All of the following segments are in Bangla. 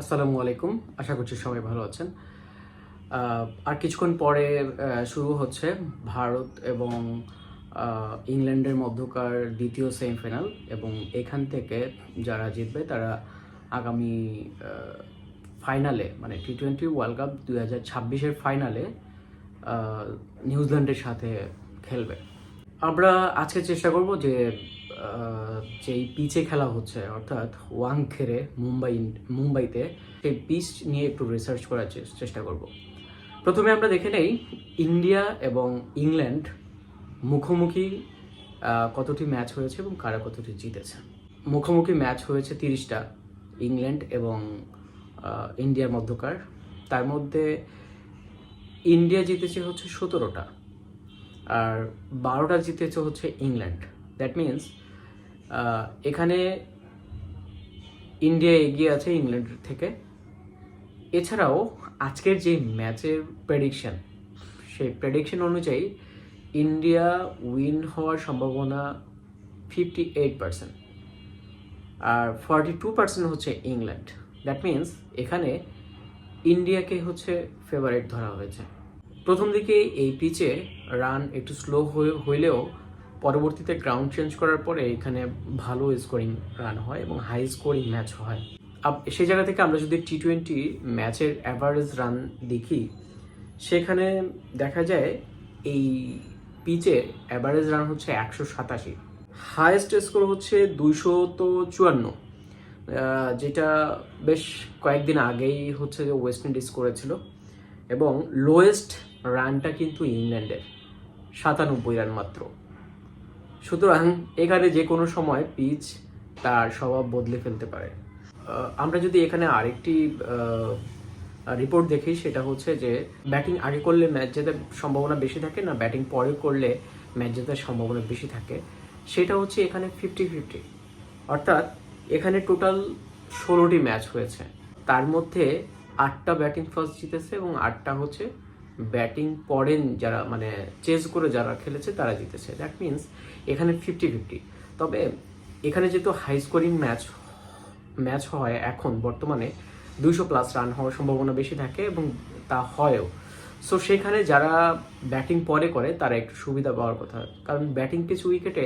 আসসালামু আলাইকুম। আশা করছি সবাই ভালো আছেন। আর কিছুক্ষণ পরে শুরু হচ্ছে ভারত এবং ইংল্যান্ডের মধ্যকার দ্বিতীয় সেমিফাইনাল এবং এখান থেকে যারা জিতবে তারা আগামী ফাইনালে মানে টি-20 ওয়ার্ল্ড কাপ 2026-এর ফাইনালে নিউজিল্যান্ডের সাথে খেলবে। আমরা আজকে চেষ্টা করব যে যেই পিচে খেলা হচ্ছে অর্থাৎ ওয়াংখেড়ে মুম্বাইতে সেই পিচ নিয়ে একটু রিসার্চ করার চেষ্টা করব। প্রথমে আমরা দেখে নেই ইন্ডিয়া এবং ইংল্যান্ড মুখোমুখি কতটি ম্যাচ হয়েছে এবং কারা কতটি জিতেছে। মুখোমুখি ম্যাচ হয়েছে 30টা ইংল্যান্ড এবং ইন্ডিয়ার মধ্যকার। তার মধ্যে ইন্ডিয়া জিতেছে হচ্ছে 17টা আর 12টা জিতেছে হচ্ছে ইংল্যান্ড। দ্যাট মিনস এখানে ইন্ডিয়া এগিয়ে আছে ইংল্যান্ডের থেকে। এছাড়াও আজকের যে ম্যাচের প্রেডিকশন, সেই প্রেডিকশন অনুযায়ী ইন্ডিয়া উইন হওয়ার সম্ভাবনা 58% আর 42% হচ্ছে ইংল্যান্ড। দ্যাট মিনস এখানে ইন্ডিয়াকে হচ্ছে ফেভারিট ধরা হয়েছে। প্রথম দিকে এই পিচে রান একটু স্লো হইলেও পরবর্তীতে গ্রাউন্ড চেঞ্জ করার পরে এখানে ভালো স্কোরিং রান হয় এবং হাই স্কোরিং ম্যাচ হয়। সেই জায়গা থেকে আমরা যদি টি-20 ম্যাচের অ্যাভারেজ রান দেখি, সেখানে দেখা যায় এই পিচে অ্যাভারেজ রান হচ্ছে 187, হাইয়েস্ট স্কোর হচ্ছে 254, যেটা বেশ কয়েকদিন আগেই হচ্ছে যে ওয়েস্ট ইন্ডিজ করেছিল। এবং লোয়েস্ট রানটা কিন্তু ইংল্যান্ডের 97 রান মাত্র। সুতরাং এখানে যে কোনো সময় পিচ তার স্বভাব বদলে ফেলতে পারে। আমরা যদি এখানে আরেকটি রিপোর্ট দেখি, সেটা হচ্ছে যে ব্যাটিং আগে করলে ম্যাচ জেতার সম্ভাবনা বেশি থাকে না ব্যাটিং পরে করলে ম্যাচ জেতার সম্ভাবনা বেশি থাকে, সেটা হচ্ছে এখানে 50-50। অর্থাৎ এখানে টোটাল 16টি ম্যাচ হয়েছে, তার মধ্যে 8টা ব্যাটিং ফার্স্ট জিতেছে এবং 8টা হচ্ছে ব্যাটিং পরে যারা মানে চেজ করে যারা খেলেছে তারা জিতেছে। দ্যাট মিনস এখানে 50-50। তবে এখানে যেহেতু হাই স্কোরিং ম্যাচ হয়, এখন বর্তমানে 200+ রান হওয়ার সম্ভাবনা বেশি থাকে এবং তা হয়ও। সো সেখানে যারা ব্যাটিং পরে করে তারা একটু সুবিধা পাওয়ার কথা, কারণ ব্যাটিং পিচ উইকেটে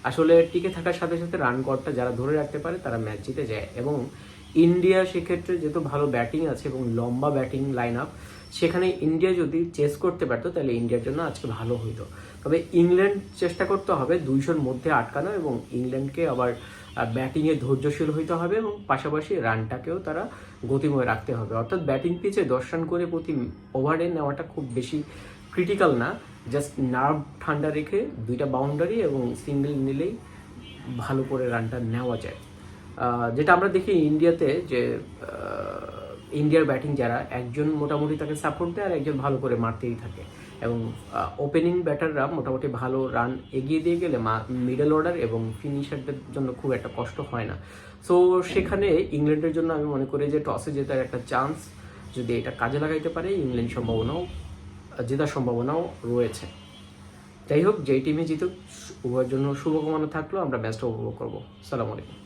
আসলে টিকে থাকার সাথে সাথে রান গড়টা যারা ধরে রাখতে পারে তারা ম্যাচ জিতে যায়। এবং ইন্ডিয়া সেক্ষেত্রে যেহেতু ভালো ব্যাটিং আছে এবং লম্বা ব্যাটিং লাইন আপ, সেখানে ইন্ডিয়া যদি চেস করতে পারতো তাহলে ইন্ডিয়ার জন্য আজকে ভালো হইতো। তবে ইংল্যান্ড চেষ্টা করতে হবে 200-র মধ্যে আটকানো এবং ইংল্যান্ডকে আবার ব্যাটিংয়ে ধৈর্যশীল হইতে হবে এবং পাশাপাশি রানটাকেও তারা গতিময় রাখতে হবে। অর্থাৎ ব্যাটিং পিচে 10 রান করে প্রতি ওভারে নেওয়াটা খুব বেশি ক্রিটিক্যাল না, জাস্ট নার্ভ ঠান্ডা রেখে 2টা বাউন্ডারি এবং সিঙ্গেল নিলেই ভালো করে রানটা নেওয়া যায়। যেটা আমরা দেখি ইন্ডিয়াতে যে ইন্ডিয়ার ব্যাটিং যারা একজন মোটামুটি তাকে সাপোর্ট দেয় আর একজন ভালো করে মারতেই থাকে এবং ওপেনিং ব্যাটাররা মোটামুটি ভালো রান এগিয়ে দিয়ে গেলে মিডল অর্ডার এবং ফিনিশারদের জন্য খুব একটা কষ্ট হয় না। সো সেখানে ইংল্যান্ডের জন্য আমি মনে করি যে টসে জেতার একটা চান্স যদি এটা কাজে লাগাইতে পারে, ইংল্যান্ড জেতার সম্ভাবনাও রয়েছে। যাই হোক, যেই টিমে জিতুক উভয়ের জন্য শুভকামনা থাকলো। আমরা ম্যাচটা উপভোগ করবো। আসসালামু আলাইকুম।